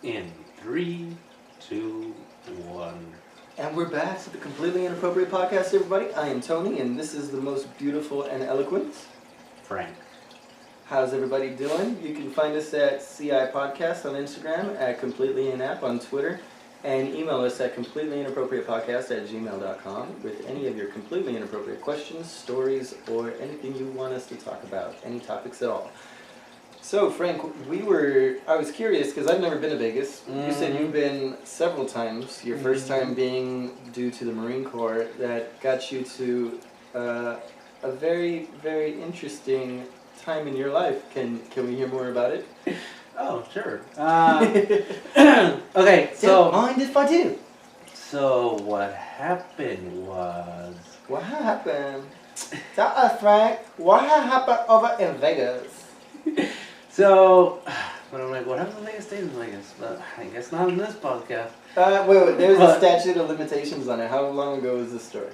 In 3, 2, 1. And we're back to the Completely Inappropriate podcast, everybody. I am Tony, and this is the most beautiful and eloquent Frank. How's everybody doing? You can find us at CI Podcast on Instagram, at Completely Inap on Twitter, and email us at completelyinappropriatepodcast@gmail.com with any of your completely inappropriate questions, stories, or anything you want us to talk about, any topics at all. So, Frank, I was curious because I've never been to Vegas. You said you've been several times, your first time being due to the Marine Corps, that got you to a very, very interesting time in your life. Can we hear more about it? Oh, sure. Okay, so... Don't mind if I do. So, what happened was... What happened? Tell us, Frank, what happened over in Vegas? So, but I'm like, what happened in Vegas stays in Vegas? But I guess not in this podcast. Wait, there's a statute of limitations on it. How long ago was this story?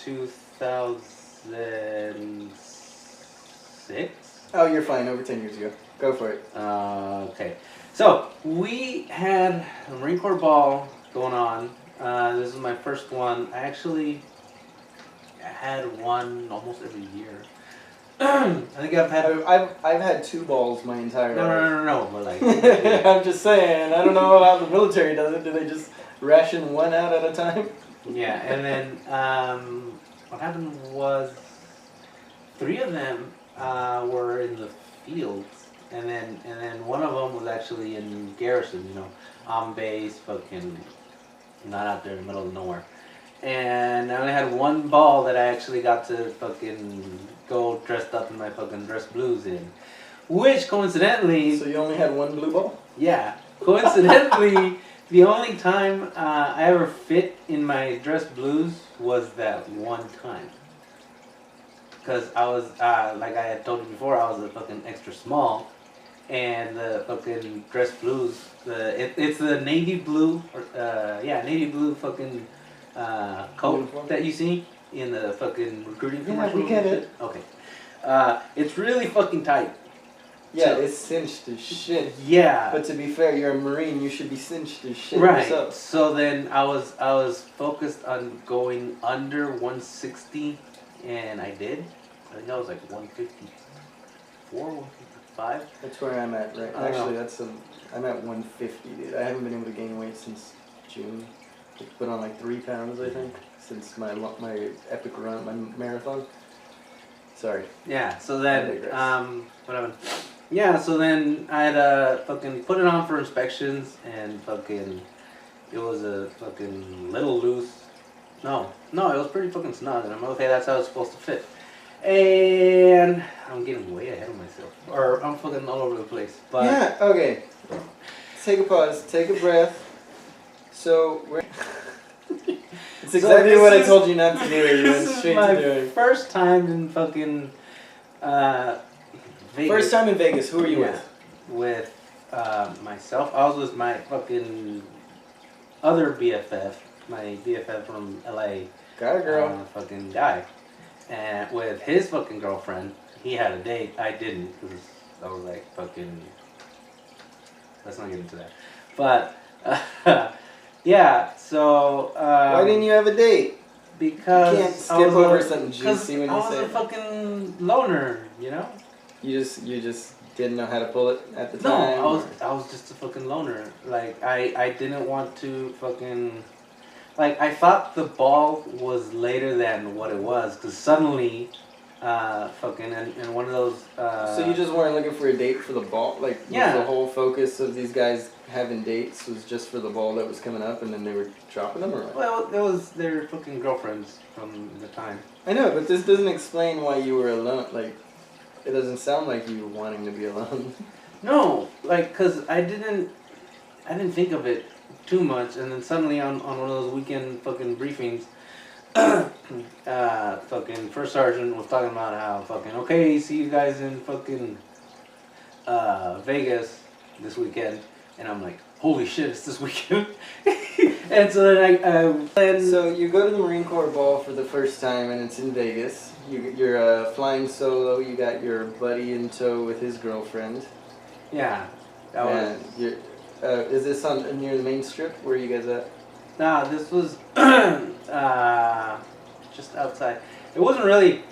2006? Oh, you're fine. Over 10 years ago. Go for it. Okay. So, we had a Marine Corps ball going on. This is my first one. I actually had one almost every year. I think I've had 2 balls my entire life. No. But like, I'm just saying. I don't know how the military does it. Do they just ration one out at a time? Yeah, and then what happened was 3 of them were in the fields, and then one of them was actually in garrison. You know, on base, fucking not out there in the middle of nowhere. And I only had one ball that I actually got to fucking go dressed up in my fucking dress blues in. Which, coincidentally... So you only had one blue ball? Yeah. Coincidentally, the only time I ever fit in my dress blues was that one time. Because I was, like I had told you before, I was a fucking extra small. And the fucking dress blues, it's the navy blue, navy blue fucking... coat uniform that you see in the fucking recruiting commercial. Yeah, we get it. Okay. It's really fucking tight. Yeah, so, it's cinched as shit. Yeah. But to be fair, you're a Marine, you should be cinched as shit right. yourself. So then I was focused on going under 160, and I did. I think I was like 154, 155. That's where I'm at, right? Actually, I'm at 150, dude. I haven't been able to gain weight since June. Put on like 3 pounds, I think, since my epic run, my marathon. Sorry. Yeah. So then, what happened? Yeah. So then I had fucking put it on for inspections, and fucking it was a fucking little loose. No, it was pretty fucking snug, and I'm okay. That's how it's supposed to fit. And I'm getting way ahead of myself, or I'm fucking all over the place. But yeah. Okay. Take a pause. Take a breath. So we're. It's exactly what I told you not to do. You went straight to doing. First time in fucking Vegas. First time in Vegas. Who are you with? With myself. I was with my fucking other BFF, my BFF from LA. Got a girl. Fucking guy, and with his fucking girlfriend. He had a date. I didn't because I was like fucking. Let's not get into that, but. Yeah, so... why didn't you have a date? Because... You can't skip over something juicy when you say it. I was a fucking loner, you know? You just didn't know how to pull it at the time? No, I was just a fucking loner. Like, I didn't want to fucking... Like, I thought the ball was later than what it was, because suddenly... fucking and one of those so you just weren't looking for a date for the ball? Like, yeah. The whole focus of these guys having dates was just for the ball that was coming up, and then they were dropping them, or what? Well, it was their fucking girlfriends from the time. I know, but this doesn't explain why you were alone. Like, it doesn't sound like you wanting to be alone. No, like, because I didn't think of it too much, and then suddenly on one of those weekend fucking briefings, fucking first sergeant was talking about how fucking, okay, see you guys in fucking Vegas this weekend, and I'm like, holy shit, it's this weekend. And so then so you go to the Marine Corps ball for the first time, and it's in Vegas. You're flying solo. You got your buddy in tow with his girlfriend. Yeah, that was. Is this on near the main strip? Where are you guys at? Nah, this was just outside. It wasn't really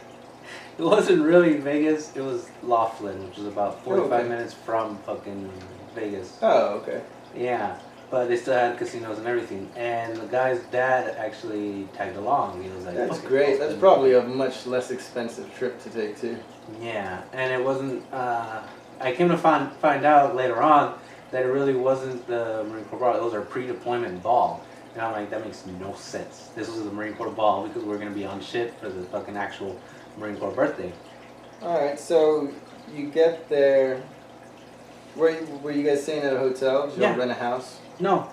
Vegas. It was Laughlin, which is about 45 minutes from fucking Vegas. Oh, okay. Yeah, but they still had casinos and everything. And the guy's dad actually tagged along. He was like, That's "Fuck it, great. I'll That's spend probably it." a much less expensive trip to take too. Yeah, and it wasn't. I came to find out later on that it really wasn't the Marine Corps ball. Those are pre-deployment ball. And I'm like, that makes no sense. This was the Marine Corps ball because we're gonna be on shit for the fucking actual Marine Corps birthday. All right, so you get there. Were you guys staying at a hotel? Did you Yeah. rent a house? No,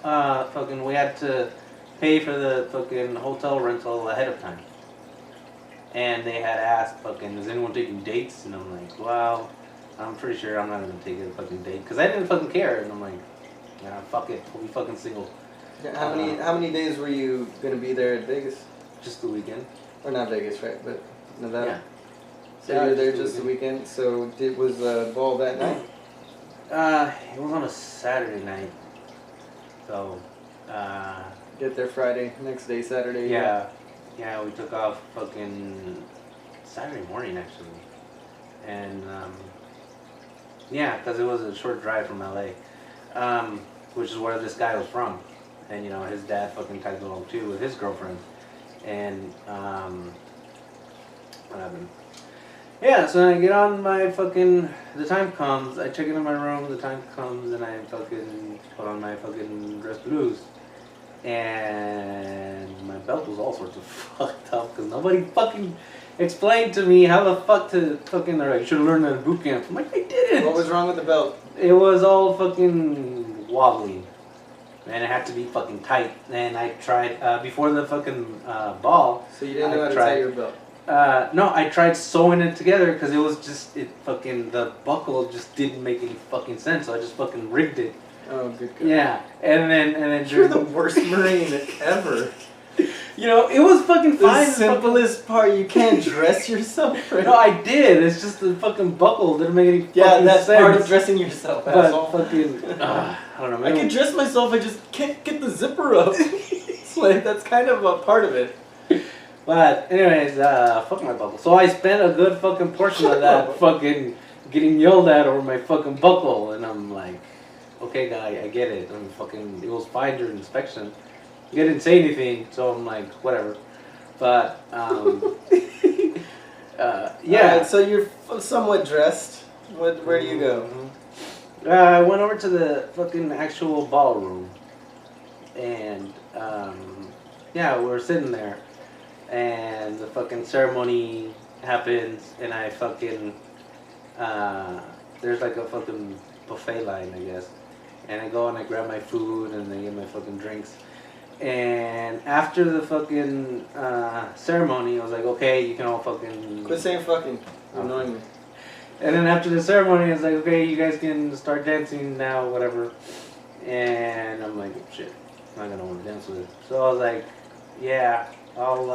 fucking, we had to pay for the fucking hotel rental ahead of time. And they had asked, fucking, is anyone taking dates? And I'm like, well, I'm pretty sure I'm not gonna take a fucking date because I didn't fucking care. And I'm like, nah, fuck it, we'll be fucking single. How many days were you gonna be there at Vegas? Just the weekend. Or not Vegas, right? But Nevada. Yeah. So Yeah, you were there just just the the weekend. So was ball that night? It was on a Saturday night. So, Get there Friday, next day Saturday. yeah, we took off fucking Saturday morning actually. And, yeah, because it was a short drive from LA, which is where this guy was from. And, you know, his dad fucking tagged along too with his girlfriend. And, what happened? Yeah, so I get on my fucking, the time comes, I check into my room, the time comes, and I fucking put on my fucking dress blues. And my belt was all sorts of fucked up because nobody fucking explained to me how the fuck to fucking, or I should have learned that in boot camp. I'm like, I didn't. What was wrong with the belt? It was all fucking wobbly. And it had to be fucking tight. And I tried, before the fucking ball. So you didn't know how to tie your belt? No, I tried sewing it together because it was just, the buckle just didn't make any fucking sense. So I just fucking rigged it. Oh, good God. Yeah. And then You're the worst Marine ever. You know, it was fucking The fine. simplest part, you can't dress yourself right. No, I did. It's just the fucking buckle didn't make any fucking Yeah, that's sense. part of dressing yourself, But asshole. fucking, I don't know. I Maybe can dress myself, I just can't get the zipper up. It's like, that's kind of a part of it. But anyways, fuck my buckle. So I spent a good fucking portion of that fucking getting yelled at over my fucking buckle, and I'm like, okay, guy, I get it. I'm fucking. It was fine during inspection. You didn't say anything, so I'm like, whatever. But yeah. Alright, so you're somewhat dressed. Where do you go? I went over to the fucking actual ballroom, and yeah, we were sitting there, and the fucking ceremony happens, and I fucking there's like a fucking buffet line, I guess, and I go and I grab my food and they get my fucking drinks, and after the fucking ceremony, I was like, okay, you can all fucking Quit saying fucking. You're annoying me. And then after the ceremony, it's like, okay, you guys can start dancing now, whatever. And I'm like, oh, shit, I'm not gonna want to dance with it. So I was like, yeah, I'll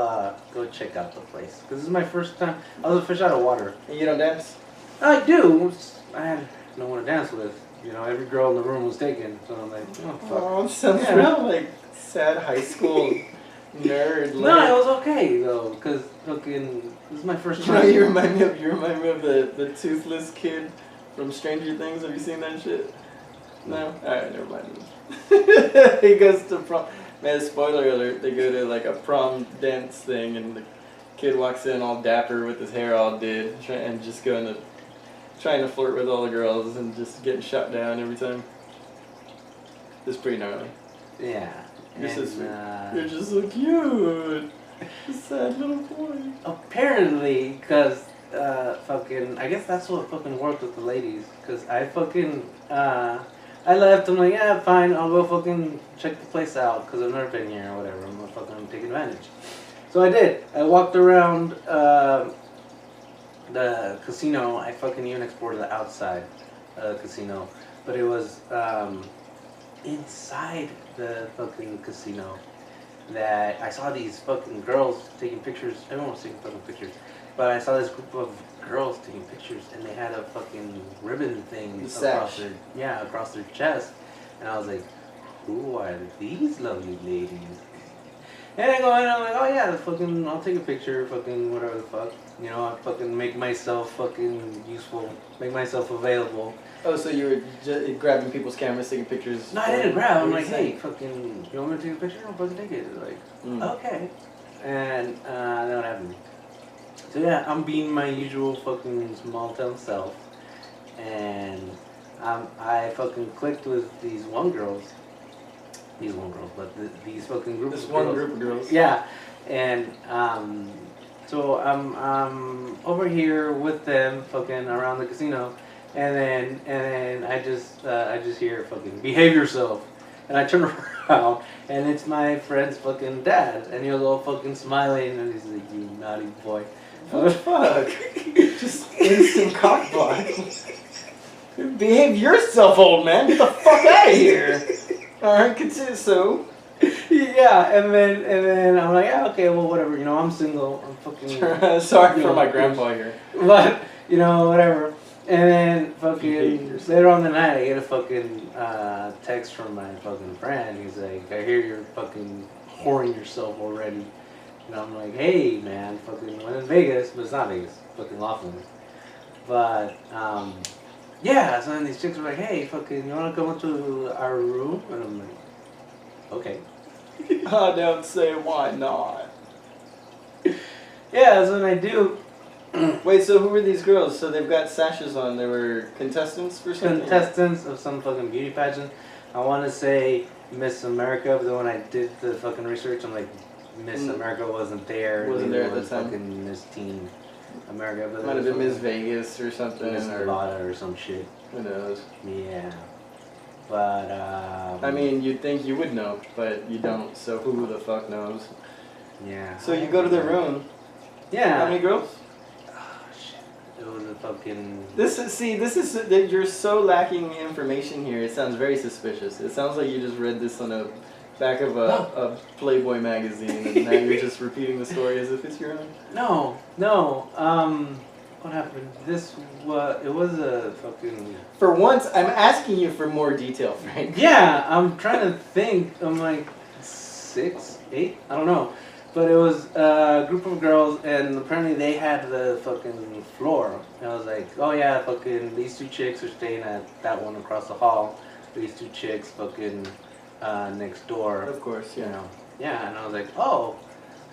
go check out the place. Because this is my first time. I was a fish out of water. And you don't dance? I do. I had no one to dance with. You know, every girl in the room was taken. So I'm like, oh, fuck. Oh, sounds Yeah. real like sad high school nerd. No, it was okay, though. Because fucking, this is my first You know, time. you remind me of the toothless kid from Stranger Things. Have you seen that shit? No? Alright, never mind. He goes to prom. Man, spoiler alert, they go to like a prom dance thing and the kid walks in all dapper with his hair all did and just trying to flirt with all the girls and just getting shut down every time. It's pretty gnarly. Yeah. You're so And, sweet. You're just so cute. A sad little boy. Apparently, because fucking, I guess that's what fucking worked with the ladies. Because I fucking, I left. I'm like, yeah, fine. I'll go fucking check the place out. Because I've never been here or whatever. I'm gonna fucking take advantage. So I did. I walked around the casino. I fucking even explored the outside casino. But it was inside the fucking casino that I saw these fucking girls taking pictures. Everyone was taking fucking pictures. But I saw this group of girls taking pictures and they had a fucking ribbon thing across their chest. And I was like, who are these lovely ladies? And I go in, I'm like, oh yeah, fucking, I'll take a picture, fucking whatever the fuck. You know, I fucking make myself fucking useful, make myself available. Oh, so you were just grabbing people's cameras, taking pictures? No, I didn't grab. I'm like, hey, fucking, you want me to take a picture? I'll fucking take it. Like, okay. And then what happened? So yeah, I'm being my usual fucking small town self, and I fucking clicked with these girls, but these fucking group This of one girls. group of girls. Yeah, and so I'm over here with them, fucking around the casino, and then I just hear fucking behave yourself, and I turn around, and it's my friend's fucking dad, and he was all fucking smiling, and he's like, you naughty boy. What the fuck? Just instant cock block. Behave yourself, old man. Get the fuck out of here. Alright, continue. So. Yeah, and then I'm like, yeah, okay, well, whatever. You know, I'm single. I'm fucking. Sorry for my grandpa here. But you know, whatever. And then fucking later on the night, I get a fucking text from my fucking friend. He's like, I hear you're fucking whoring yourself already. And I'm like, hey man, fucking went in Vegas, but it's not Vegas, fucking Laughlin. But yeah, so then these chicks were like, hey, fucking, you wanna come into our room? And I'm like, okay. I don't say why not. Yeah, so then I do. Wait, so who were these girls? So they've got sashes on. They were contestants for something? Contestants of some fucking beauty pageant. I want to say Miss America, but then when I did the fucking research, I'm like, Miss America wasn't there. Wasn't there at the time. Fucking Miss Teen America. But Might have been Miss Vegas or something. Miss Nevada or some shit. Who knows? Yeah. But, I mean, you'd think you would know, but you don't, so who the fuck knows? Yeah. So you go to the room. Yeah. How many girls? Oh, shit. It was a fucking... This is, you're so lacking information here. It sounds very suspicious. It sounds like you just read this on a back of a Playboy magazine, and now you're just repeating the story as if it's your own. No. What happened? It was a fucking... For once, I'm asking you for more detail, Frank. Yeah, I'm trying to think. I'm like 6, 8, I don't know. But it was a group of girls, and apparently they had the fucking floor. And I was like, oh yeah, fucking these two chicks are staying at that one across the hall. These two chicks fucking next door. Of course, yeah. You know? Yeah, and I was like, oh,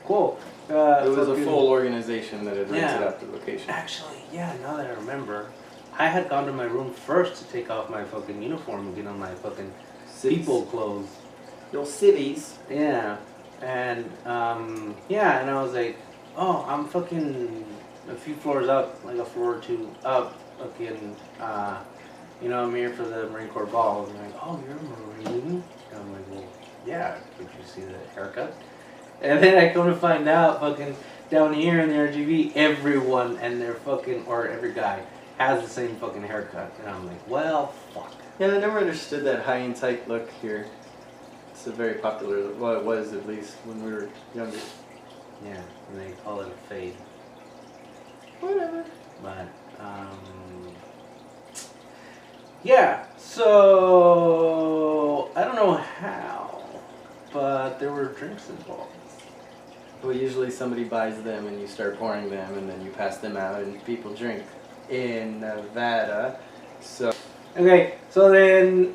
cool. It was a full organization that had rented out the location. Actually, yeah, now that I remember, I had gone to my room first to take off my fucking uniform and get on my fucking people clothes. Your civvies. Yeah. And, yeah, and I was like, oh, I'm fucking a few floors up, like a floor or two up, fucking, you know, I'm here for the Marine Corps ball. And they're like, oh, you're a Marine? And I'm like, well, yeah, did you see the haircut? And then I come to find out, fucking, down here in the RGB, everyone and their fucking, or every guy, has the same fucking haircut. And I'm like, well, fuck. Yeah, I never understood that high and tight look here. It's a very popular, well, it was at least when we were younger. Yeah, and they call it a fade. Whatever. But, yeah, so, I don't know how, but there were drinks involved. Well, usually somebody buys them and you start pouring them and then you pass them out and people drink. In Nevada, so... Okay, so then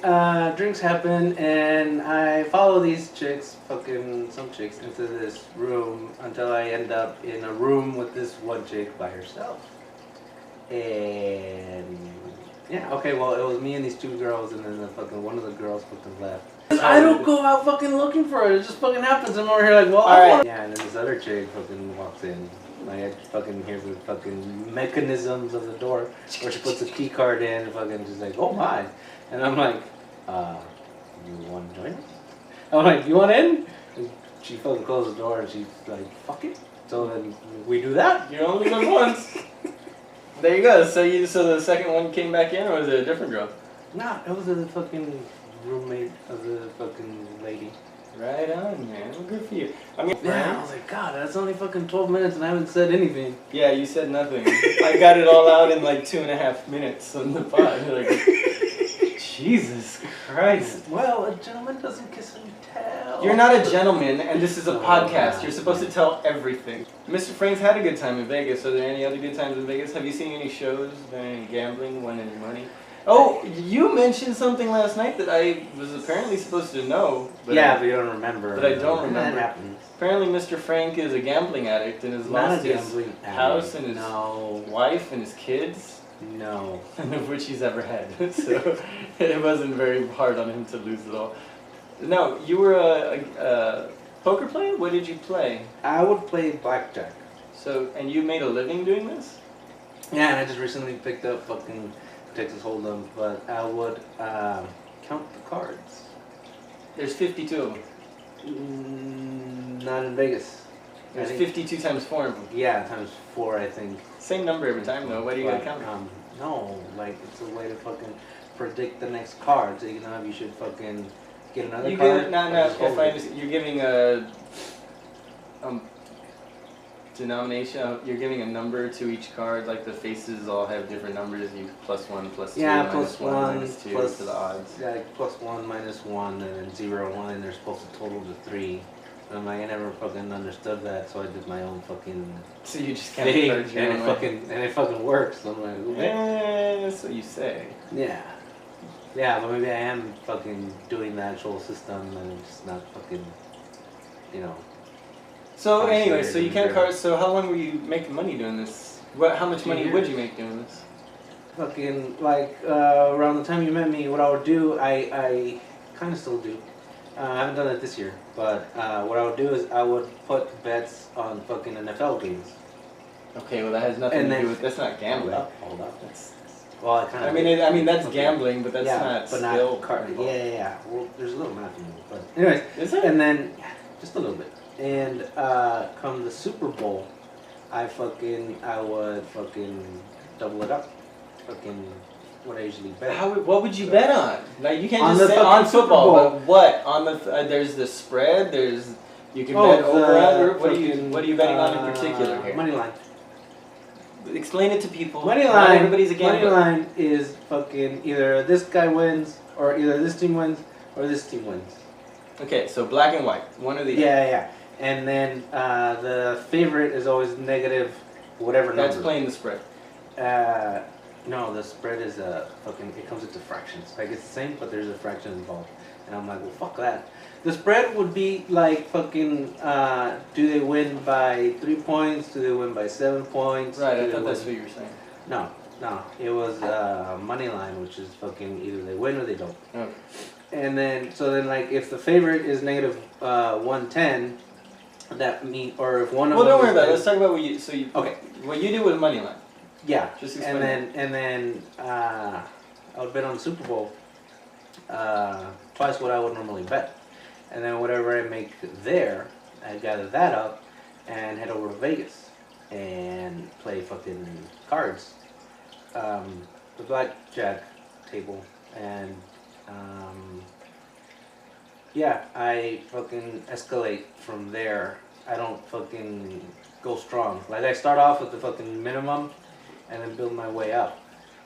drinks happen and I follow these chicks, fucking some chicks, into this room until I end up in a room with this one chick by herself. And yeah, okay, well it was me and these two girls, and then one of the girls fucking left. I don't go out fucking looking for it, it just fucking happens. I'm over here like, well, alright. Yeah, and then this other chick fucking walks in. I fucking hear the fucking mechanisms of the door where she puts a key card in and fucking just like, oh my. And I'm like, you want to join us? I'm like, you want in? And she fucking closed the door and she's like, fuck it. So then we do that. You only live once. There you go. So the second one came back in, or was it a different girl? Nah, it was the fucking roommate of the fucking lady. Right on, man. Well, good for you. I mean, yeah, I was like, God, that's only fucking 12 minutes and I haven't said anything. Yeah, you said nothing. I got it all out in like 2.5 minutes on the pod. Like, Jesus Christ. Well, a gentleman doesn't kiss and tell. You're not a gentleman, and this is a No, podcast. no, You're supposed to tell everything. Mr. Frank's had a good time in Vegas. Are there any other good times in Vegas? Have you seen any shows? Done any gambling? Won any money? Oh, you mentioned something last night that I was apparently supposed to know. But Yeah, but you don't remember. But I don't remember. That happens. Apparently, Mr. Frank is a gambling addict and has Not lost a his gambling house and his No. wife and his kids, No. none of which he's ever had. So it wasn't very hard on him to lose it all. No, you were a poker player? What did you play? I would play blackjack. So, and you made a living doing this? Yeah, and I just recently picked up fucking Texas Hold'em, but I would count the cards. There's 52 of them. Not in Vegas. There's I think- 52 times 4 of them. Yeah, times 4, I think. Same number every time though. Why do you gotta But, count them? No, like it's a way to fucking predict the next card, so you know if you should fucking get another You card. give, no, or no, just hold if I it. understand, you're giving a denomination, you're giving a number to each card, like the faces all have different numbers, you +1, +2, Yeah, -1, +1, -2 plus to the odds. Yeah, like +1, -1, and then 0, 1, and they're supposed to total to 3. And I'm like, I never fucking understood that, so I did my own fucking So you just kind of thing, cards your and own it way. fucking works. So I'm like, okay. That's what you say. Yeah. Yeah, but maybe I am fucking doing the actual system and it's just not fucking, you know. So Obviously, anyway, they're so you doing can't great. cards. So how long were you making money doing this? How much 2 money would years. you make doing this? Fucking, like, around the time you met me, what I would do, I kind of still do. I haven't done it this year, but what I would do is I would put bets on fucking NFL games. Okay, well that has nothing And to then- do with. That's not gambling. Hold up. That's. Well, I kind of. I mean that's gambling, but that's yeah, not but skill. not card. Yeah. Well, there's a little math in it, but anyways. Is it? And then, yeah, just a little bit. And come the Super Bowl, I would fucking double it up. Fucking what I usually bet. What would you bet on? Like you can't On just the say on fucking Super football, Bowl. but what? On the there's the spread. There's you can bet over under. What are you betting on in particular here? Money line. Explain it to people. Money Not line. everybody's a Money gambler. line is fucking either this guy wins, or either this team wins, or this team wins. Okay, so black and white, one or the other. Yeah. And then the favorite is always negative, whatever number. That's playing the spread. No, the spread is fucking. It comes into fractions. Like it's the same, but there's a fraction involved. And I'm like, well, fuck that. The spread would be like fucking. Do they win by 3 points? Do they win by 7 points? Right, Do I they thought that's win- what you were saying. No. It was money line, which is fucking either they win or they don't. Okay. And then, so then, like, if the favorite is negative 110, that mean, or if one of Well, them. don't worry is about it. neg- Let's talk about what you. So you. Okay. What you do with money line. Yeah. Just explain. And then I would bet on the Super Bowl twice what I would normally bet. And then whatever I make there, I gather that up and head over to Vegas and play fucking cards. The blackjack table. And yeah, I fucking escalate from there. I don't fucking go strong. Like I start off with the fucking minimum and then build my way up.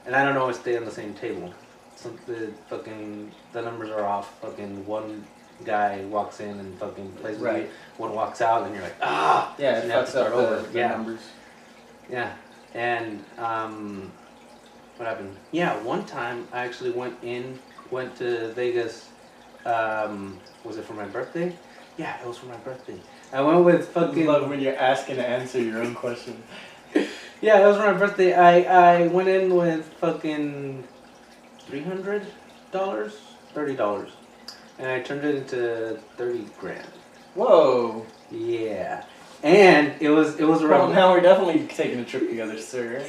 And I don't always stay on the same table. The numbers are off. Fucking one guy walks in and fucking plays with you. One walks out and you're like, ah! Yeah, So it you have to fucks up start over. the Yeah. numbers. Yeah. And what happened? Yeah, one time I actually went to Vegas. Was it for my birthday? Yeah, it was for my birthday. I went with I fucking. love when you're asking to answer your own question. Yeah, it was for my birthday. I went in with fucking $300, $30, and I turned it into 30 grand. Whoa. Yeah, and it was Well, around. now we're definitely taking a trip together, sir.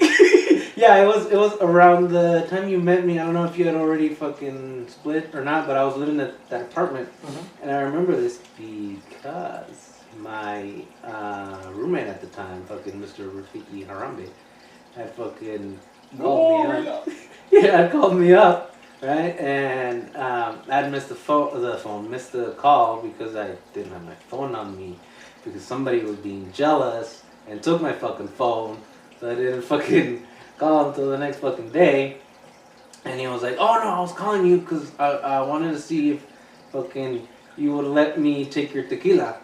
Yeah, it was around the time you met me. I don't know if you had already fucking split or not, but I was living at that apartment, and I remember this because my roommate at the time, fucking Mr. Rafiki Harambe, had fucking called me up. Yeah, called me up, right? And I'd missed missed the call because I didn't have my phone on me because somebody was being jealous and took my fucking phone, so I didn't fucking call until the next fucking day. And he was like, "Oh no, I was calling you because I wanted to see if fucking you would let me take your tequila,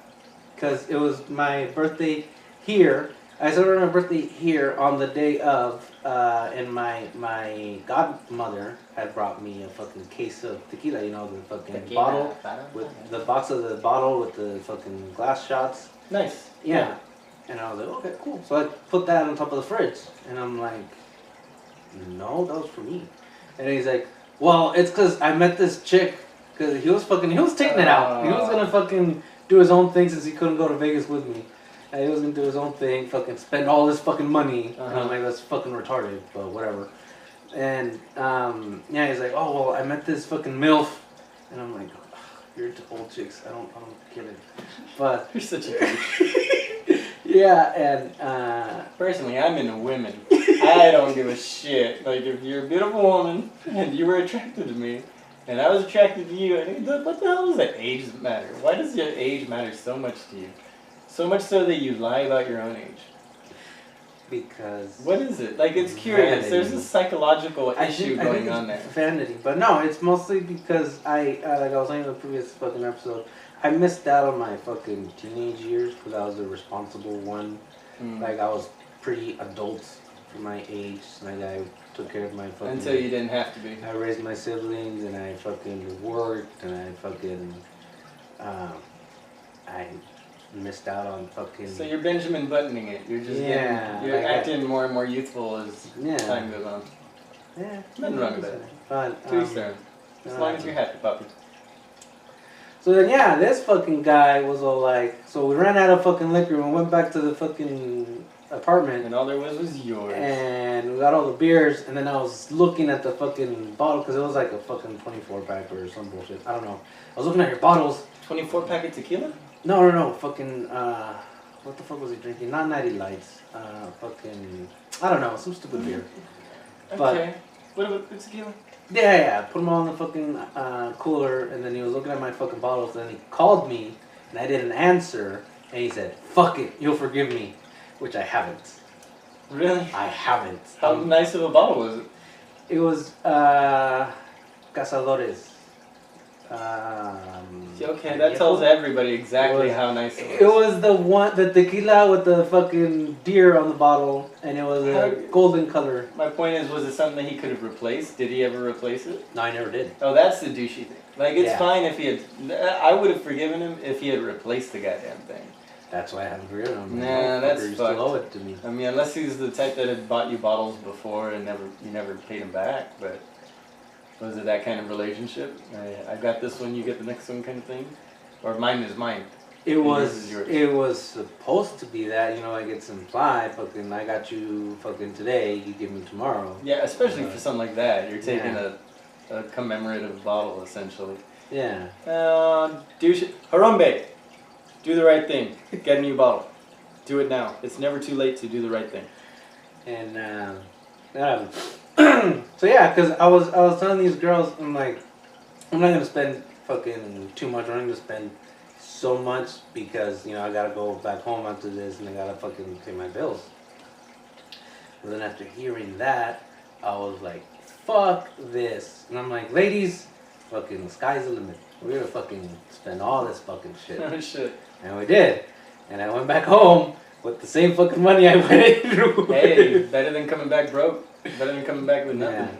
because it was my birthday here. I celebrated my birthday here on the day of, and my godmother had brought me a fucking case of tequila. You know, the fucking bottle with the box of the bottle with the fucking glass shots. Nice. Yeah. And I was like, okay, cool. So I put that on top of the fridge, and I'm like, no, that was for me. And he's like, well, it's because I met this chick, because he was taking it out. He was gonna fucking do his own thing since he couldn't go to Vegas with me. And he was gonna do his own thing, fucking spend all this fucking money. And I'm like, that's fucking retarded, but whatever. And yeah, he's like, oh well, I met this fucking MILF, and I'm like, you're into old chicks. I don't get it. But You're such a douche. yeah, and Personally, I'm into women. I don't give a shit. Like, if you're a beautiful woman and you were attracted to me, and I was attracted to you, and what the hell does that age matter? Why does your age matter so much to you? So much so that you lie about your own age. because What is it? Like, it's curious. Vanity. There's a psychological issue going on there. Vanity, but no, it's mostly because like I was saying in the previous fucking episode, I missed out on my fucking teenage years because I was the responsible one. Like I was pretty adult for my age. Like I took care of my fucking. Until you didn't have to be. I raised my siblings and I fucking worked and I fucking. I missed out on fucking. So you're Benjamin Buttoning it. You're just you're like acting more and more youthful as time goes on. Yeah, Nothing wrong with that. But To each their own. As long as you're happy, puppy. So then, yeah, this fucking guy was all like, so we ran out of fucking liquor and went back to the fucking apartment. And all there was yours. And we got all the beers, and then I was looking at the fucking bottle, because it was like a fucking 24 pack or some bullshit. I don't know. I was looking at your bottles. 24-pack of tequila? No. Fucking, what the fuck was he drinking? Not 90 Lights. Fucking, I don't know, some stupid beer. Okay. What about the tequila? Yeah. Put them all in the fucking cooler, and then he was looking at my fucking bottles, and then he called me, and I didn't answer, and he said, fuck it, you'll forgive me, which I haven't. Really? I haven't. How nice of a bottle was it? It was, Cazadores. Okay, that tells everybody exactly how nice it was. It was the tequila with the fucking deer on the bottle, and it was a golden color. My point is, was it something that he could have replaced? Did he ever replace it? No, I never did. Oh, that's the douchey thing. Like, it's Yeah. fine if he had... I would have forgiven him if he had replaced the goddamn thing. That's why I haven't forgiven him. Nah, that's you fucked. still owe it to me. I mean, unless he's the type that had bought you bottles before and you never paid him back, but... Was it that kind of relationship? I got this one, you get the next one kind of thing? Or mine is mine? It and was yours is yours. it was supposed to be that, you know, like it's implied, fucking I got you fucking today, you give me tomorrow. Yeah, especially for something like that. You're taking a commemorative bottle, essentially. Yeah. Douche. Harambe! Do the right thing. Get a new bottle. Do it now. It's never too late to do the right thing. And so yeah, because I was telling these girls, I'm like, I'm not gonna spend fucking too much. I'm not gonna spend so much because, you know, I gotta go back home after this and I gotta fucking pay my bills. And then after hearing that, I was like, fuck this. And I'm like, ladies, fucking the sky's the limit. We're gonna fucking spend all this fucking shit. Oh shit. And we did. And I went back home with the same fucking money I went through. Hey, better than coming back broke. Better than coming back with nothing. Yeah.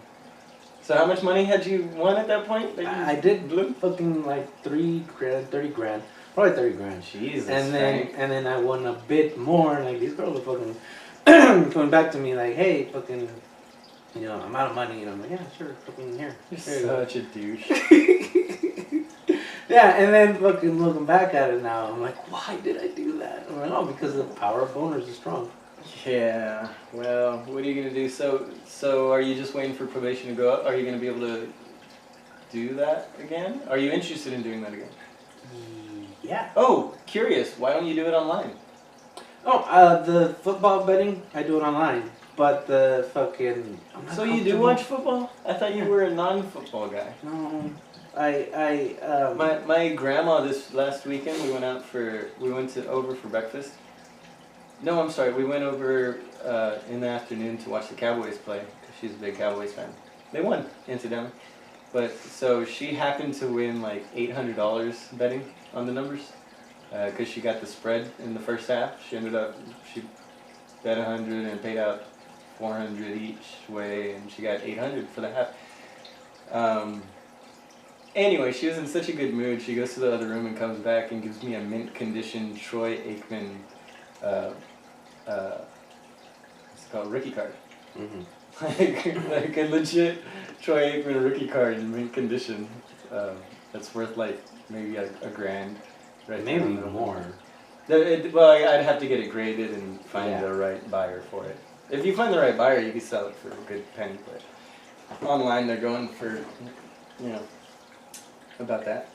So how much money had you won at that point? I did fucking like 3 grand, 30 grand, probably 30 grand. Jesus. And then I won a bit more. And like these girls are fucking coming back to me like, hey, fucking, you know, I'm out of money. And I'm like, yeah, sure, fucking here. You're Here you go. such a douche. Yeah, and then fucking looking back at it now, I'm like, why did I do that? I'm like, oh, because the power of boners is strong. Yeah. Well, what are you gonna do? So are you just waiting for probation to go up? Are you gonna be able to do that again? Are you interested in doing that again? Yeah. Oh, curious. Why don't you do it online? Oh, the football betting, I do it online. But the fucking... So you do watch football? I thought you were a non-football guy. No, My grandma this last weekend we went over for breakfast. No, I'm sorry. We went over in the afternoon to watch the Cowboys play. 'Cause she's a big Cowboys fan. They won, incidentally. But so she happened to win like $800 betting on the numbers because she got the spread in the first half. She bet 100 and paid out 400 each way, and she got 800 for the half. Anyway, she was in such a good mood. She goes to the other room and comes back and gives me a mint condition Troy Aikman. It's called rookie card. Mm-hmm. like a legit Troy Aikman rookie card in mint condition. That's worth like maybe a grand. Right, Maybe even more. Well, I'd have to get it graded and find the right buyer for it. If you find the right buyer, you can sell it for a good penny. But online, they're going for, about that.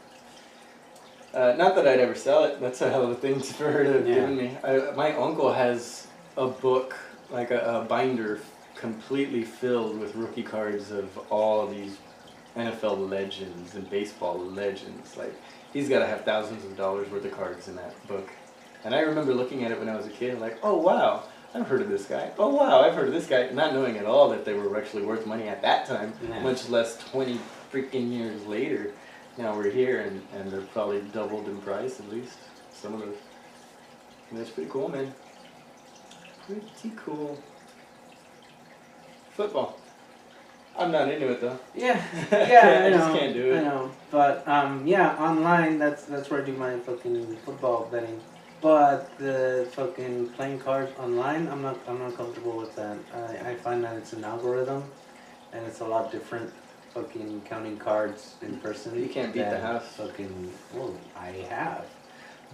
Not that I'd ever sell it. That's a hell of a thing for her to have given me. My uncle has a book, like a binder, completely filled with rookie cards of all these NFL legends and baseball legends. Like, he's got to have thousands of dollars worth of cards in that book. And I remember looking at it when I was a kid, like, oh wow, I've heard of this guy. Oh wow, I've heard of this guy. Not knowing at all that they were actually worth money at that time, much less 20 freaking years later. Now we're here and they're probably doubled in price at least. Some of those. And that's pretty cool, man. Pretty cool. Football. I'm not into it though. Yeah, yeah, I just can't do it. I know, but yeah, online. That's where I do my fucking football betting. But the fucking playing cards online, I'm not comfortable with that. I find that it's an algorithm, and it's a lot different. Fucking counting cards in person. You can't beat the house. Fucking. Well, I have,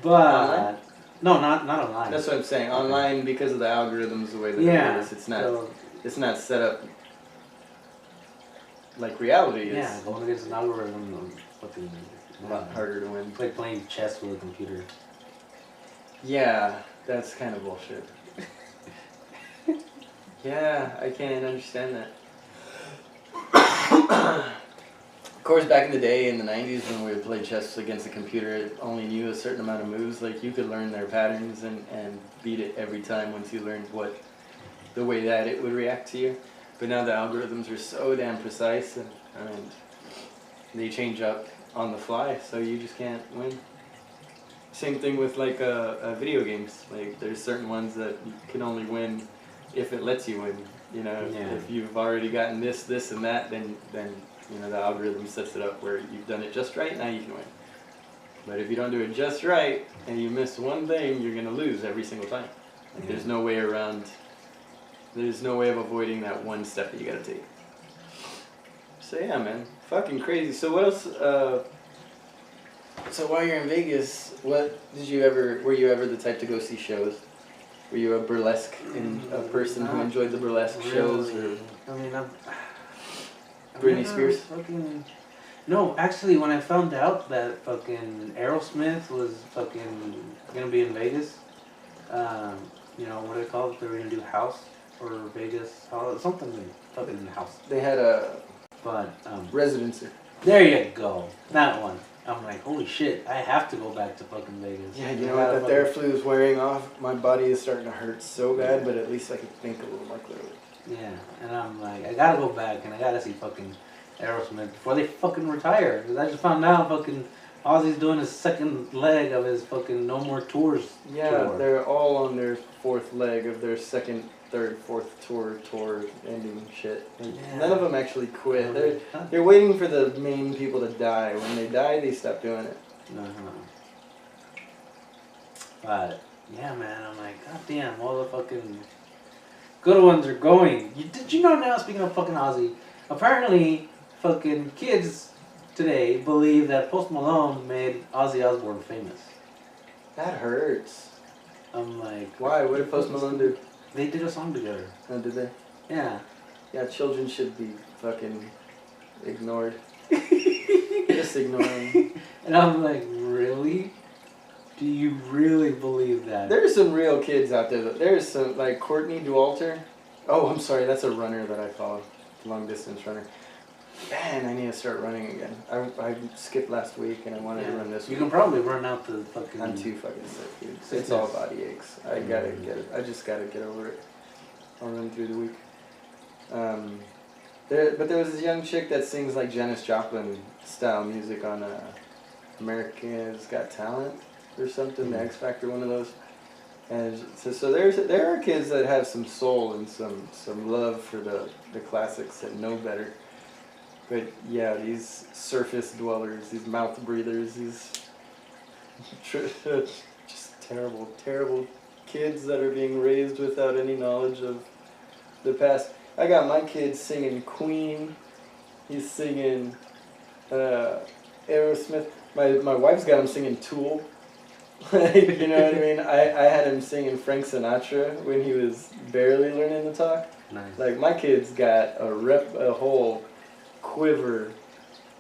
but online? No, not online. That's what I'm saying. Online, because of the algorithms, the way that it is, it's not. So, it's not set up like reality. Yeah, going against an algorithm, fucking a lot harder to win. It's like playing chess with a computer. Yeah, that's kind of bullshit. Yeah, I can't understand that. Of course, back in the day, in the 90s, when we would play chess against a computer, it only knew a certain amount of moves. Like, you could learn their patterns and beat it every time once you learned the way that it would react to you. But now the algorithms are so damn precise, and they change up on the fly, so you just can't win. Same thing with like video games. Like, there's certain ones that you can only win if it lets you win. If you've already gotten this, and that, then the algorithm sets it up where you've done it just right. Now you can win. But if you don't do it just right and you miss one thing, you're gonna lose every single time. Like, there's no way around. There's no way of avoiding that one step that you gotta take. So yeah, man, fucking crazy. So what else? So while you're in Vegas, were you ever the type to go see shows? Were you a person who enjoyed the burlesque shows? Or I mean, Britney Spears? No, actually, when I found out that fucking Aerosmith was fucking gonna be in Vegas, what do they call it? They were gonna do House or Vegas, something fucking House. They had a residency. There you go, that one. I'm like, holy shit, I have to go back to fucking Vegas. Yeah, you know what? That air flu is wearing off. My body is starting to hurt so bad, but at least I can think a little more clearly. Yeah, and I'm like, I gotta go back and I gotta see fucking Aerosmith before they fucking retire. Because I just found out fucking Ozzy's doing his second leg of his fucking No More Tours tour. They're all on their fourth leg of their second, third, fourth tour ending shit. None of them actually quit. They're waiting for the main people to die. When they die, they stop doing it. But yeah, man, I'm like, god damn, all the fucking good ones are going. Did you know now, speaking of fucking Ozzy, apparently fucking kids today believe that Post Malone made Ozzy Osbourne famous. That hurts. I'm like, why? What did Post Malone do? They did a song together. Oh, did they? Yeah. Yeah, children should be fucking ignored. Just ignore them. And I'm like, really? Do you really believe that? There's some real kids out there. There's some, like Courtney Dauwalter. Oh, I'm sorry, that's a runner that I follow. Long distance runner. Man, I need to start running again. I skipped last week and I wanted to run this week. You can probably run out the fucking... I'm too fucking sick, dude. It's all body aches. I gotta get it. I just gotta get over it. I'll run through the week. But there was this young chick that sings like Janis Joplin style music on America's Got Talent or something, the X Factor, one of those. And so there are kids that have some soul and some love for the classics and know better. But yeah, these surface dwellers, these mouth breathers, these just terrible, terrible kids that are being raised without any knowledge of the past. I got my kid singing Queen. He's singing Aerosmith. My wife's got him singing Tool. You know what I mean? I had him singing Frank Sinatra when he was barely learning to talk. Nice. Like my kid's got a whole quiver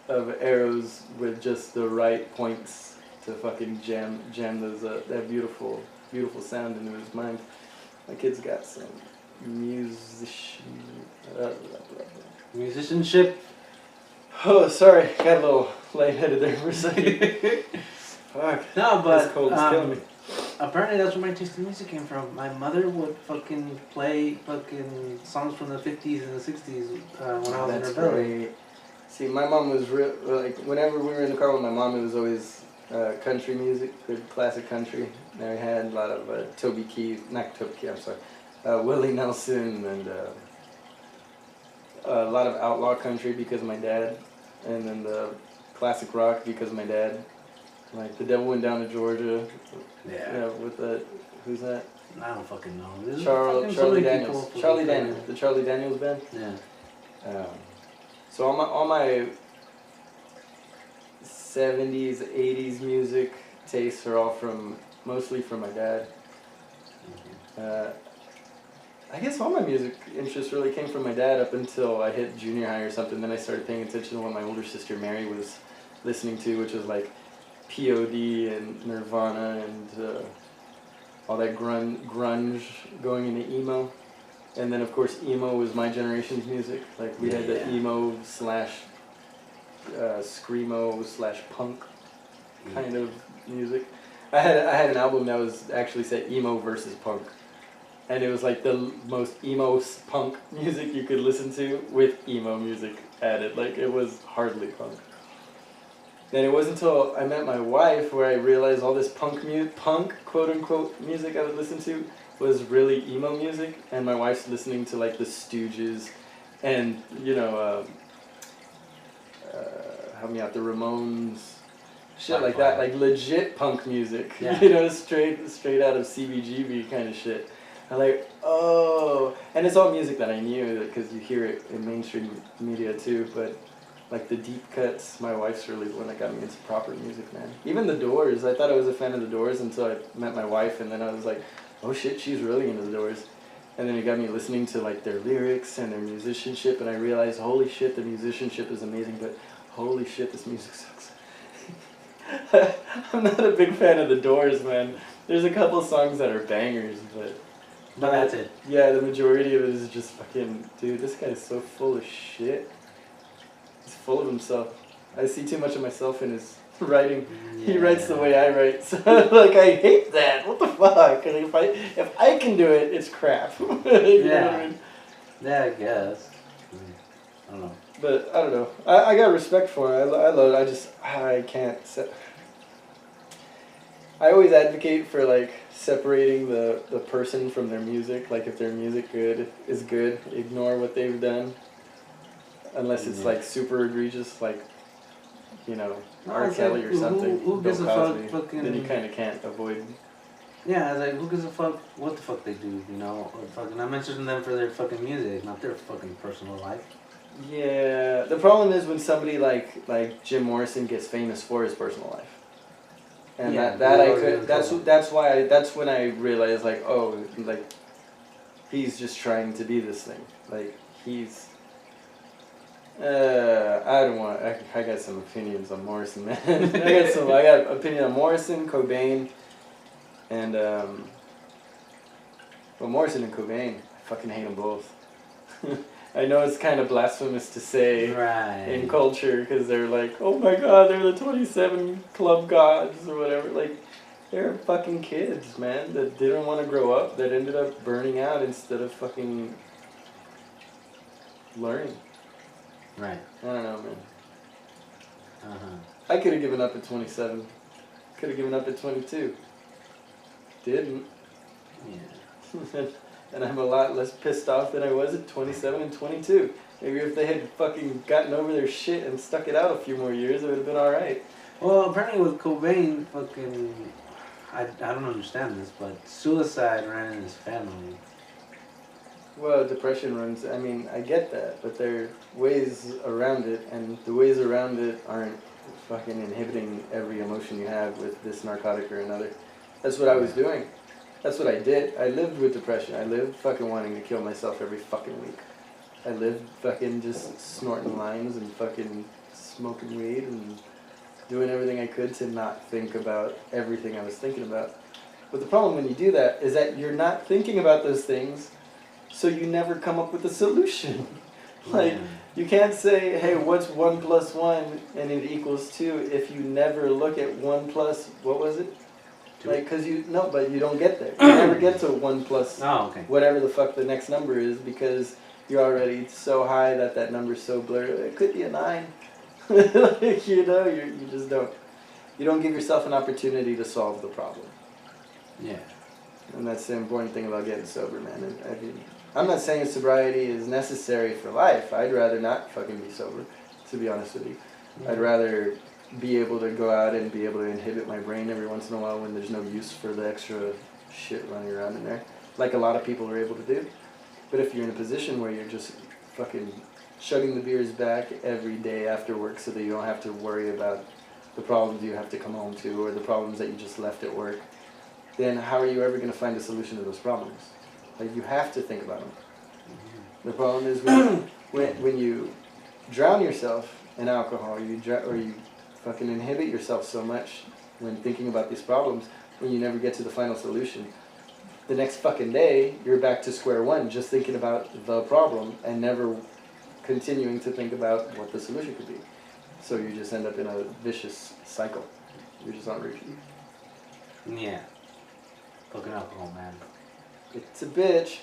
of arrows with just the right points to fucking jam those that beautiful sound into his mind. My kid's got some Musicianship. Oh, sorry, got a little lightheaded there for a second. Fuck. No, but This cold is killing me. apparently that's where my taste in music came from. My mother would fucking play fucking songs from the 50s and the 60s when I was in her belly. Great. See, my mom was like, whenever we were in the car with my mom, it was always country music, good classic country. And I had a lot of Willie Nelson and a lot of outlaw country because of my dad, and then the classic rock because of my dad. Like The Devil Went Down to Georgia. Yeah. With who's that? I don't fucking know. There's Charlie Daniels. Charlie Daniels. The Charlie Daniels band. Yeah. So all my 70s, 80s music tastes are all mostly from my dad. I guess all my music interests really came from my dad up until I hit junior high or something. Then I started paying attention to what my older sister Mary was listening to, which was like POD and Nirvana and all that grunge going into emo. And then of course emo was my generation's music. Like we had the emo / screamo / punk kind of music. I had an album that was actually said emo versus punk. And it was like the most emo punk music you could listen to with emo music added. Like it was hardly punk. Then it wasn't until I met my wife where I realized all this punk quote unquote music I would listen to was really emo music. And my wife's listening to like the Stooges and help me out, the Ramones, shit like that, like legit punk music. Yeah. Straight out of CBGB kind of shit. I'm like, oh, and it's all music that I knew because you hear it in mainstream media too. But like the deep cuts, my wife's really the one that got me into proper music, man. Even the Doors, I thought I was a fan of the Doors until I met my wife, and then I was like, oh shit, she's really into the Doors. And then it got me listening to like their lyrics and their musicianship, and I realized, holy shit, the musicianship is amazing, but holy shit, this music sucks. I'm not a big fan of the Doors, man. There's a couple songs that are bangers, but that's it. Yeah, the majority of it is just fucking, dude, this guy is so full of shit. He's full of himself. I see too much of myself in his writing. Yeah. He writes the way I write, so like I hate that. What the fuck? And if I can do it, it's crap. You know what I mean? Yeah, I guess. I don't know. But I don't know. I got respect for it. I love it. I can't. I always advocate for like separating the person from their music. Like if their music is good, ignore what they've done. Unless it's like super egregious, like R. Kelly or something. Who gives a fuck? Fucking... Then you kind of can't avoid. Yeah, I was like, who gives a fuck what the fuck they do? Fucking, I'm interested in them for their fucking music, not their fucking personal life. Yeah, the problem is when somebody like Jim Morrison gets famous for his personal life. And that's when I realized like, oh, like he's just trying to be this thing. Like he's I got some opinions on Morrison, man. I got opinion on Morrison, Cobain, and Morrison and Cobain, I fucking hate them both. I know it's kind of blasphemous to say in culture because they're like, oh my god, they're the 27 club gods or whatever. Like, they're fucking kids, man, that didn't want to grow up, that ended up burning out instead of fucking learning. Right. I don't know, man. Uh-huh. I could have given up at 27. Could have given up at 22. Didn't. Yeah. And I'm a lot less pissed off than I was at 27 and 22. Maybe if they had fucking gotten over their shit and stuck it out a few more years, it would have been alright. Well, apparently with Cobain, fucking, I don't understand this, but suicide ran in his family. Well, depression runs, I mean, I get that, but there are ways around it, and the ways around it aren't fucking inhibiting every emotion you have with this narcotic or another. That's what I was doing. That's what I did. I lived with depression. I lived fucking wanting to kill myself every fucking week. I lived fucking just snorting lines and fucking smoking weed and doing everything I could to not think about everything I was thinking about. But the problem when you do that is that you're not thinking about those things, so you never come up with a solution. Like, you can't say, hey, what's 1 plus 1 and it equals 2 if you never look at 1 plus, what was it? Like, cause but you don't get there. You never get to 1 plus whatever the fuck the next number is because you're already so high that number's so blurred. It could be a 9. Like, you know, you just don't. You don't give yourself an opportunity to solve the problem. Yeah. And that's the important thing about getting sober, man. I mean, I'm not saying sobriety is necessary for life. I'd rather not fucking be sober, to be honest with you. Mm-hmm. I'd rather be able to go out and be able to inhibit my brain every once in a while when there's no use for the extra shit running around in there, like a lot of people are able to do. But if you're in a position where you're just fucking shutting the beers back every day after work so that you don't have to worry about the problems you have to come home to or the problems that you just left at work, then how are you ever going to find a solution to those problems? Like, you have to think about them. Mm-hmm. The problem is when you drown yourself in alcohol, or you fucking inhibit yourself so much when thinking about these problems, when you never get to the final solution. The next fucking day, you're back to square one, just thinking about the problem and never continuing to think about what the solution could be. So you just end up in a vicious cycle. You're just on repeat. Yeah. Fucking alcohol, man. It's a bitch.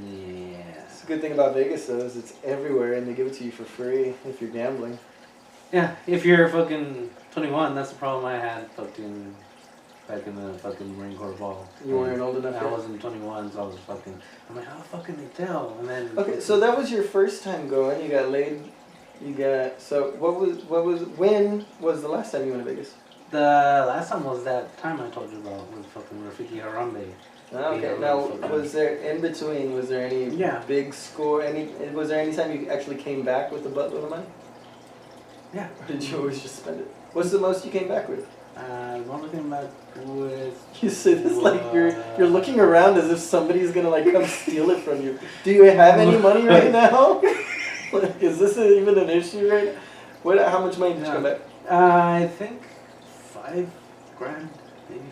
Yeah. It's a good thing about Vegas, though, is it's everywhere and they give it to you for free if you're gambling. Yeah, if you're fucking 21, that's the problem I had fucking back in the fucking Marine Corps ball. You weren't old enough I yet? wasn't 21, so I was fucking, I'm like, how the fuck can they tell? And then... Okay, so that was your first time going, you got laid, when was the last time you went to Vegas? The last time was that time I told you about with fucking Rafiki Harambe. Okay, now, was there, in between, was there any big score, was there any time you actually came back with a buttload of money? Yeah. Or did you always just spend it? What's the most you came back with? The only thing back with... You say this like you're looking around as if somebody's gonna like come steal it from you. Do you have any money right now? Like, is this even an issue right now? How much money did you come back? I think $5,000, maybe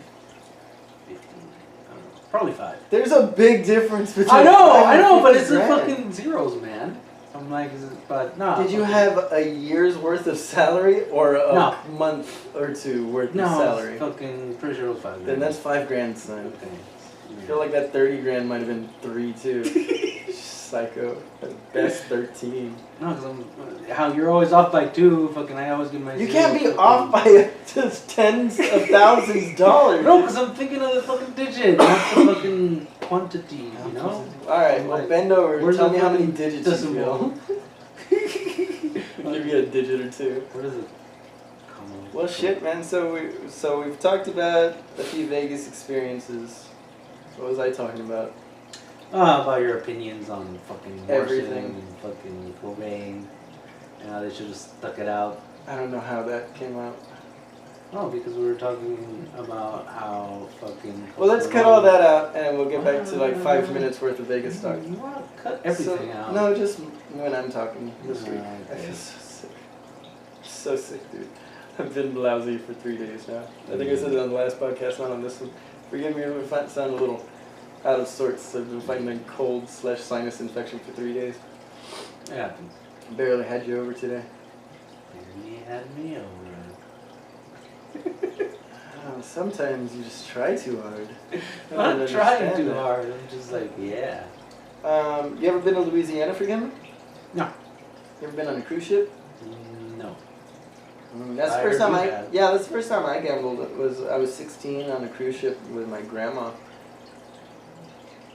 15. I don't know. Probably 5. There's a big difference between. I know, but it's the fucking zeros, man. I'm like, but no. Did you have a year's worth of salary or a month or two worth of salary? No, fucking pretty sure it was $5,000. Then that's $5,000, son. Okay. Yeah. I feel like that $30,000 might have been 3 too. Psycho. At best 13. No, because how you're always off by 2. Fucking, I always give my. You can't be off by just tens of thousands of dollars. No, because I'm thinking of the fucking digit, not the fucking quantity. You know. All right, well, bend over. Tell me how many digits decimal. you feel. Give you a digit or two. What is it? Well, shit, man. So we've talked about a few Vegas experiences. What was I talking about? About your opinions on fucking everything and fucking Cobain. You know, they should have stuck it out. I don't know how that came out. No, because we were talking about how fucking... Well, let's cut all that out and we'll get back to like 5 minutes worth of Vegas talk. You want to cut everything out? No, just when I'm talking this week. Okay. I feel so sick. So sick, dude. I've been lousy for 3 days now. I think I said it on the last podcast, not on this one. Forgive me if I sound a little out of sorts. I've been fighting a cold/sinus infection for 3 days. It happens. Barely had you over today. You had me over. Oh, sometimes you just try too hard. I'm not trying too hard. I'm just like, yeah. You ever been to Louisiana for gambling? No. You ever been on a cruise ship? No. That's the I first heard time you have. yeah, that's the first time I gambled. I was 16 on a cruise ship with my grandma.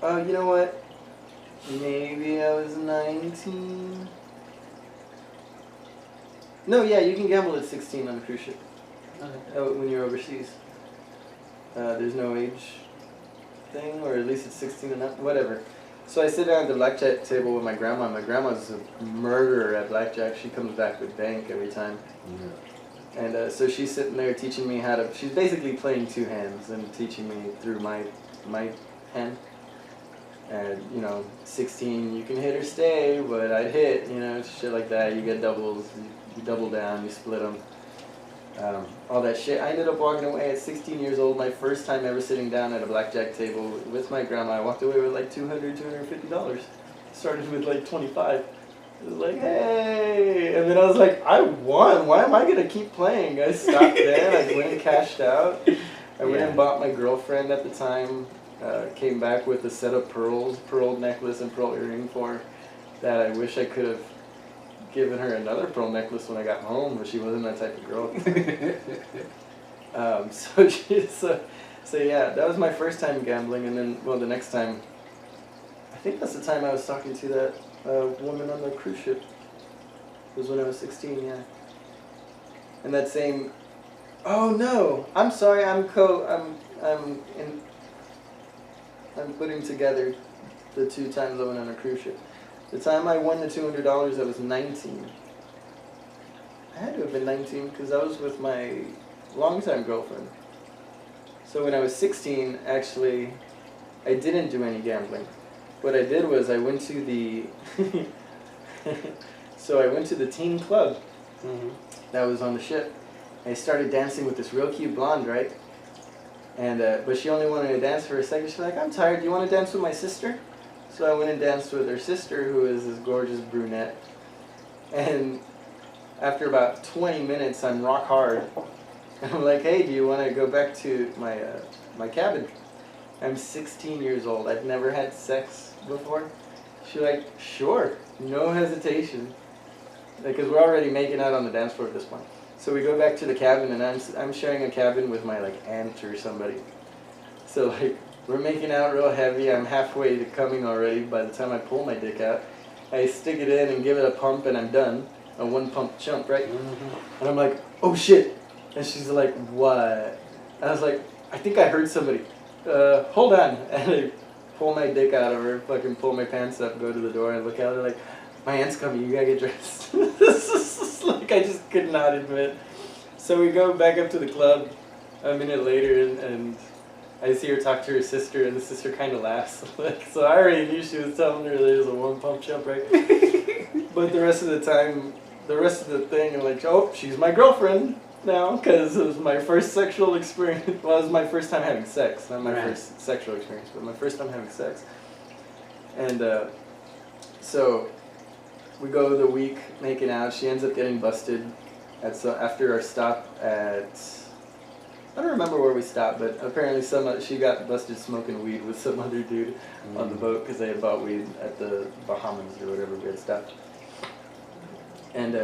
Oh, you know what? Maybe I was 19. No, yeah, you can gamble at 16 on a cruise ship. Okay. When you're overseas. There's no age thing, or at least it's 16 and up, whatever. So I sit down at the blackjack table with my grandma. My grandma's a murderer at blackjack. She comes back with bank every time. Yeah. And so she's sitting there teaching me how to, she's basically playing two hands and teaching me through my hand. And, you know, 16, you can hit or stay, but I'd hit, you know, shit like that. You get doubles, you double down, you split them. All that shit. I ended up walking away at 16 years old, my first time ever sitting down at a blackjack table with my grandma. I walked away with like $250. Started with like 25. It was like, hey! And then I was like, I won! Why am I going to keep playing? I stopped there, I went and cashed out. I went and bought my girlfriend at the time, came back with a set of pearls, pearl necklace and pearl earring for that. I wish I could have given her another pearl necklace when I got home, but she wasn't that type of girl. So yeah, that was my first time gambling, and then, well, the next time, I think that's the time I was talking to that woman on the cruise ship. It was when I was 16, yeah. And that same, oh no, I'm sorry, I'm putting together the two times I went on a cruise ship. The time I won the $200, I was 19. I had to have been 19 because I was with my longtime girlfriend. So when I was 16, actually, I didn't do any gambling. What I did was I went to the so I went to the teen club that was on the ship. I started dancing with this real cute blonde, right? And but she only wanted to dance for a second. She's like, I'm tired. Do you want to dance with my sister? So I went and danced with her sister, who is this gorgeous brunette. And after about 20 minutes, I'm rock hard. And I'm like, hey, do you want to go back to my my cabin? I'm 16 years old. I've never had sex before. She's like, sure, no hesitation. Because we're already making out on the dance floor at this point. So we go back to the cabin, and I'm sharing a cabin with my like aunt or somebody. So like, we're making out real heavy. I'm halfway to coming already. By the time I pull my dick out, I stick it in and give it a pump, and I'm done. A one pump chump, right? And I'm like, oh shit. And she's like, what? And I was like, I think I heard somebody. Hold on. And I pull my dick out of her, fucking pull my pants up, go to the door, and look out. They're like, my aunt's coming. You gotta get dressed. This is like, I just could not admit. So we go back up to the club a minute later, and I see her talk to her sister, and the sister kind of laughs. So I already knew she was telling her there was a one pump jump, right? But the rest of the time, the rest of the thing, I'm like, oh, she's my girlfriend now, because it was my first sexual experience. Well, it was my first time having sex, not my first sexual experience, but my first time having sex. And so we go the week making out. She ends up getting busted after our stop at, I don't remember where we stopped, but apparently she got busted smoking weed with some other dude on the boat because they had bought weed at the Bahamas or whatever we had stopped. And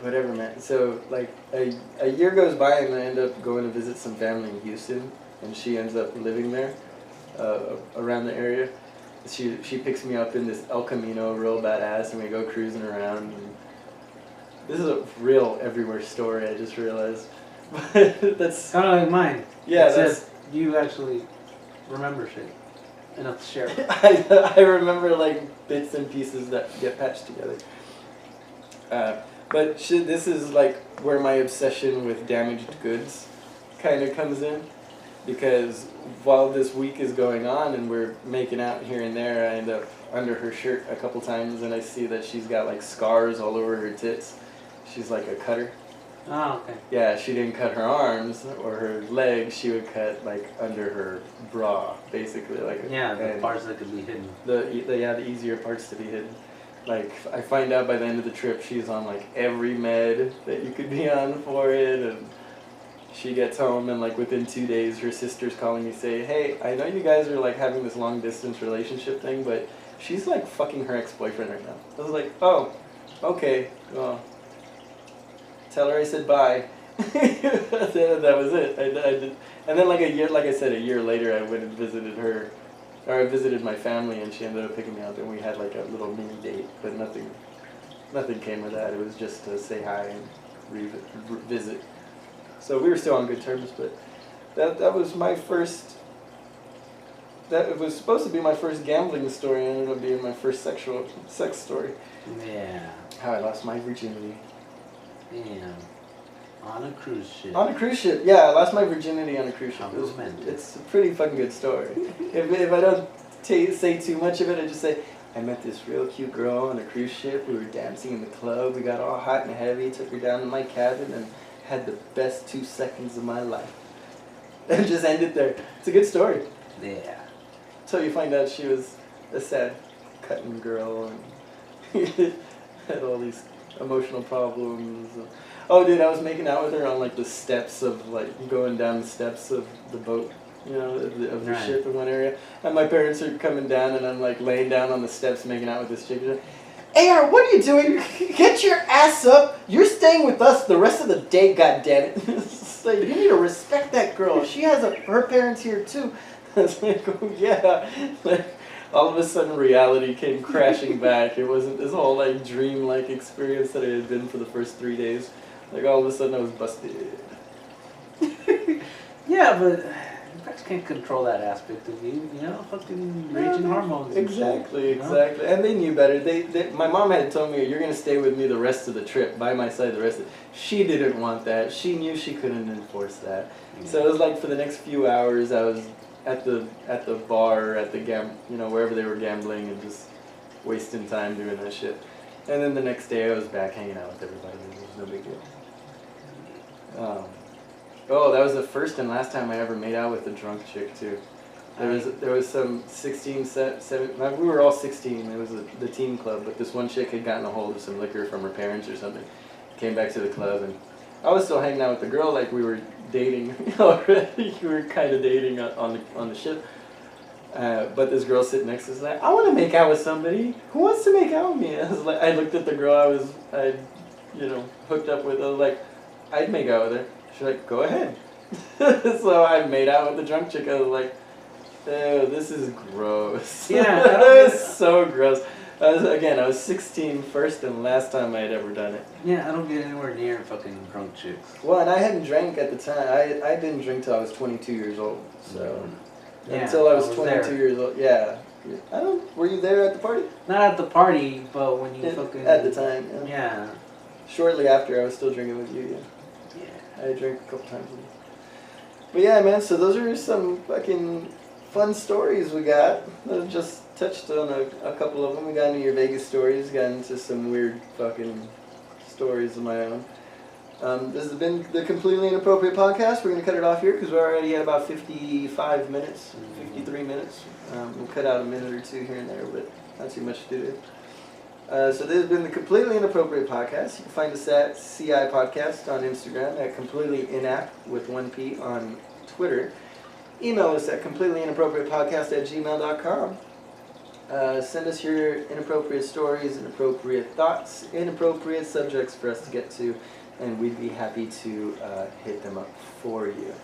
whatever, man. So like a year goes by, and I end up going to visit some family in Houston, and she ends up living there around the area. She picks me up in this El Camino, real badass, and we go cruising around. And this is a real everywhere story, I just realized. That's kind of like mine. Yeah, that's you actually remember shit enough to share it. I remember like bits and pieces that get patched together. But this is like where my obsession with damaged goods kind of comes in, because while this week is going on and we're making out here and there, I end up under her shirt a couple times, and I see that she's got like scars all over her tits. She's like a cutter. Oh, okay. Yeah, she didn't cut her arms or her legs. She would cut like under her bra, basically, like the parts that could be hidden. The easier parts to be hidden. Like, I find out by the end of the trip she's on like every med that you could be on for it, and she gets home, and like within 2 days her sister's calling me, say, hey, I know you guys are like having this long distance relationship thing, but she's like fucking her ex-boyfriend right now. I was like, oh, Okay, well, tell her I said bye. That was it. I did. And then like I said, a year later, I went and visited her, or I visited my family, and she ended up picking me up, and we had like a little mini date, but nothing came of that. It was just to say hi and visit. So we were still on good terms, but that was my first. That was supposed to be my first gambling story, and ended up being my first sex story. Yeah. How I lost my virginity. Damn. On a cruise ship. On a cruise ship, yeah, I lost my virginity on a cruise ship. Romantic. It's a pretty fucking good story. if I don't say too much of it, I just say, I met this real cute girl on a cruise ship. We were dancing in the club. We got all hot and heavy. Took her down to my cabin and had the best 2 seconds of my life. And just ended there. It's a good story. Yeah. Until you find out she was a sad cutting girl and had all these emotional problems. Oh, dude, I was making out with her on like the steps of like going down the steps of the boat, you know, of the Right. ship in one area. And my parents are coming down, and I'm like laying down on the steps making out with this chick. Like, AR, what are you doing? Get your ass up! You're staying with us the rest of the day, goddammit. It's like, you need to respect that girl. She has her parents here too. I was like, oh yeah. Like, all of a sudden reality came crashing back. It wasn't this whole like dream-like experience that it had been for the first 3 days. Like all of a sudden I was busted. Yeah, but you guys can't control that aspect of you, you know? Fucking raging hormones. and Exactly, shit, you know? exactly. And they knew better. My mom had told me, you're going to stay with me the rest of the trip, by my side the rest of it. She didn't want that. She knew she couldn't enforce that. Yeah. So it was like for the next few hours I was at the bar, at the wherever they were gambling and just wasting time doing that shit. And then the next day I was back hanging out with everybody. It was no big deal. Oh, that was the first and last time I ever made out with a drunk chick too. There was some 16, 17, we were all 16, it was the teen club, but this one chick had gotten a hold of some liquor from her parents or something. Came back to the club, and I was still hanging out with the girl like we were dating already. We were kind of dating on the ship. But this girl sitting next to us like, I want to make out with somebody. Who wants to make out with me? I looked at the girl I hooked up with. I was like, I'd make out with her. She's like, go ahead. So I made out with the drunk chick. I was like, ew, this is gross. Yeah. It was so gross. I was 16, first and last time I had ever done it. Yeah, I don't get anywhere near fucking drunk chicks. Well, and I hadn't drank at the time. I didn't drink till I was 22 years old. So Yeah, until I was 22 there. years old, yeah. Were you there at the party? Not at the party, but when you fucking... At the time, yeah. Yeah. Shortly after, I was still drinking with you, yeah. Yeah. I drank a couple times with you. But yeah, man, so those are some fucking fun stories we got. I just touched on a couple of them. We got into your Vegas stories, got into some weird fucking stories of my own. This has been the Completely Inappropriate Podcast. We're going to cut it off here because we're already at about 55 minutes, 53 minutes. We'll cut out a minute or two here and there, but not too much to do. So this has been the Completely Inappropriate Podcast. You can find us at CI Podcast on Instagram, at Completely Inap with 1P on Twitter. Email us at completelyinappropriatepodcast@gmail.com. Send us your inappropriate stories, inappropriate thoughts, inappropriate subjects for us to get to, and we'd be happy to hit them up for you.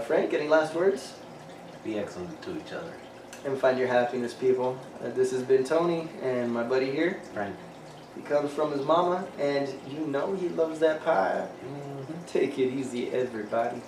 Frank, any last words? Be excellent to each other. And find your happiness, people. This has been Tony, and my buddy here. Frank. He comes from his mama, and you know he loves that pie. Mm-hmm. Take it easy, everybody.